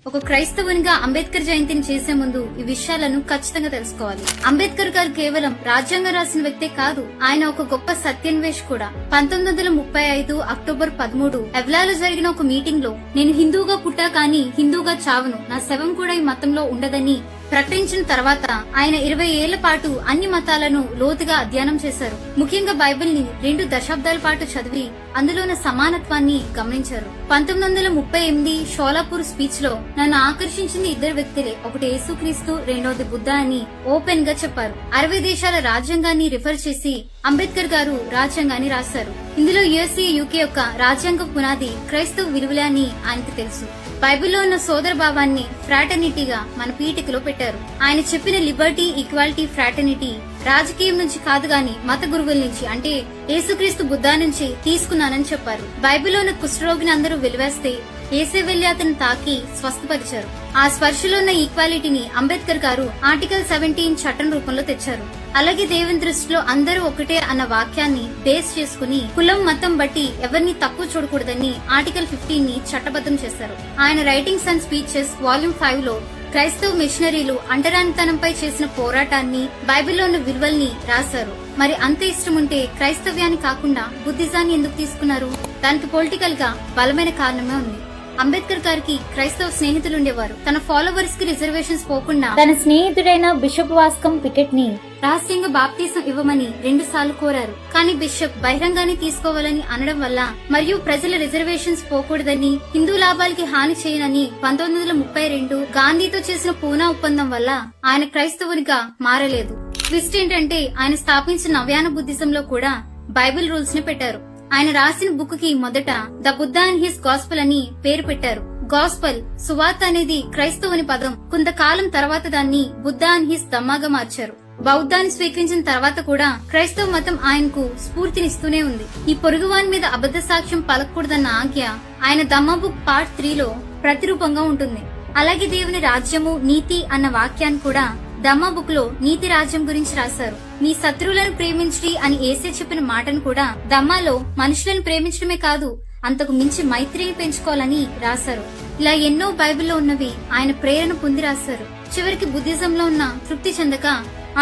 ఒక క్రైస్తవునిగా అంబేద్కర్ జయంతిని చేసే ముందు ఈ విషయాలను ఖచ్చితంగా తెలుసుకోవాలి. అంబేద్కర్ గారు కేవలం రాజ్యాంగం రాసిన వ్యక్తే కాదు, ఆయన ఒక గొప్ప సత్యాన్వేష్ కూడా. 1935 అక్టోబర్ 13 ఎవ్లాలో జరిగిన ఒక మీటింగ్ లో నేను హిందూగా పుట్టా కానీ హిందూగా చావను, నా శవం కూడా ఈ మతంలో ఉండదని ప్రకటించిన తర్వాత ఆయన 20 ఏళ్ల పాటు అన్ని మతాలను లోతుగా అధ్యయనం చేశారు. ముఖ్యంగా బైబిల్ ని 2 దశాబ్దాల పాటు చదివి అందులోని సమానత్వాన్ని గమనించారు. 1938 షోలాపూర్ స్పీచ్ లో నన్ను ఆకర్షించింది 2 వ్యక్తులే, ఒకటి యేసుక్రీస్తు, రెండోది బుద్ధ అని ఓపెన్ గా చెప్పారు. 60 దేశాల రాజ్యాంగాన్ని రిఫర్ చేసి అంబేద్కర్ గారు రాజ్యాంగాన్ని రాశారు. ఇందులో యుఎస్ఏ, యూకే యొక్క రాజ్యాంగ పునాది క్రైస్తవ విలువలే అని ఆయనకు తెలుసు. బైబిల్లో ఉన్న సోదర భావాన్ని ఫ్రాటర్నిటీగా మన పీఠికలో పెట్టారు. ఆయన చెప్పిన లిబర్టీ, ఈక్వాలిటీ, ఫ్రాటర్నిటీ రాజకీయం నుంచి కాదు గాని మత గురువుల నుంచి, అంటే యేసుక్రీస్తు బుద్ధ నుంచి తీసుకున్నానని చెప్పారు. బైబిల్లో ఉన్న కుష్ఠరోగిని అందరూ వెలివేస్తే ఏసే వెళ్లి అతను తాకి స్వస్థపరిచారు. ఆ స్పర్శలో ఉన్న ఈక్వాలిటీని అంబేద్కర్ గారు ఆర్టికల్ 17 చట్టం రూపంలో తెచ్చారు. అలాగే దేవుని దృష్టిలో అందరూ ఒకటే అన్న వాక్యాన్ని బేస్ చేసుకుని కులం, మతం బట్టి ఎవరిని తక్కువ చూడకూడదని ఆర్టికల్ 15 ని చట్టబద్ధం చేశారు. ఆయన రైటింగ్స్ అండ్ స్పీచెస్ వాల్యూమ్ 5 లో క్రైస్తవ మిషనరీలు అంటరానితనంపై చేసిన పోరాటాన్ని, బైబిల్లో ఉన్న విలువల్ని రాశారు. మరి అంత ఇష్టం ఉంటే క్రైస్తవ్యాన్ని కాకుండా బుద్ధిజాన్ని ఎందుకు తీసుకున్నారు? దానికి పొలిటికల్ గా బలమైన కారణమే ఉంది. అంబేద్కర్ గారికి క్రైస్తవ స్నేహితులుండేవారు. తన ఫాలోవర్స్ కి రిజర్వేషన్స్ పోకుండా తన స్నేహితుడైన బిషప్ వాస్కం పికెట్ ని రహస్యంగా బాప్తీసం ఇవ్వమని 2 సార్లు కోరారు. కానీ బిషప్ బహిరంగానే తీసుకోవాలని అనడం వల్ల మరియు ప్రజల రిజర్వేషన్స్ పోకూడదని, హిందూ లాభాలకి హాని చేయనని 1932 గాంధీతో చేసిన పూనా ఒప్పందం వల్ల ఆయన క్రైస్తవునిగా మారలేదు. ట్విస్ట్ ఏంటంటే ఆయన స్థాపించిన నవ్యాన బుద్ధిజంలో కూడా బైబిల్ రూల్స్ ని పెట్టారు. ఆయన రాసిన బుక్ కి మొదట the Buddha and his gospel అని పేరు పెట్టారు. గాస్పల్, సువార్త అనేది క్రైస్తవుని పదం. కొంతకాలం తర్వాత దాన్ని బుద్ధ అండ్ హిస్ ధమ్మాగా మార్చారు. బౌద్ధాన్ని స్వీకరించిన తర్వాత కూడా క్రైస్తవ మతం ఆయనకు స్ఫూర్తినిస్తూనే ఉంది. ఈ పొరుగువాని మీద అబద్ధ సాక్ష్యం పలకూడదన్న ఆజ్ఞ ఆయన ధమ్మా బుక్ పార్ట్ 3 లో ప్రతిరూపంగా ఉంటుంది. అలాగే దేవుని రాజ్యము, నీతి అన్న వాక్యాన్ని కూడా ధమ్మా బుక్ లో నీతి రాజ్యం గురించి రాశారు. నీ శత్రువులను ప్రేమించి అని యేసే చెప్పిన మాటను కూడా ధమ్మాలో మనుషులను ప్రేమించడమే కాదు, అంతకు మించి మైత్రిని పెంచుకోవాలని రాశారు. ఇలా ఎన్నో బైబిల్లో ఉన్నవి ఆయన ప్రేరణ పొంది రాశారు. చివరికి బుద్ధిజంలో ఉన్న తృప్తి చెందక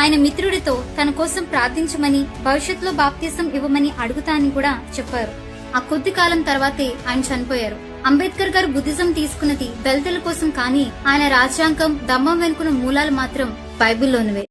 ఆయన మిత్రుడితో తన కోసం ప్రార్థించమని, భవిష్యత్తులో బాప్తీసం ఇవ్వమని అడుగుతానని కూడా చెప్పారు. ఆ కొద్ది కాలం తర్వాతే ఆయన చనిపోయారు. అంబేద్కర్ గారు బుద్ధిజం తీసుకున్నది దళితుల కోసం కానీ ఆయన రాజ్యాంగం, ధమ్మం వెనుకున్న మూలాలు మాత్రం బైబిల్లోనివే.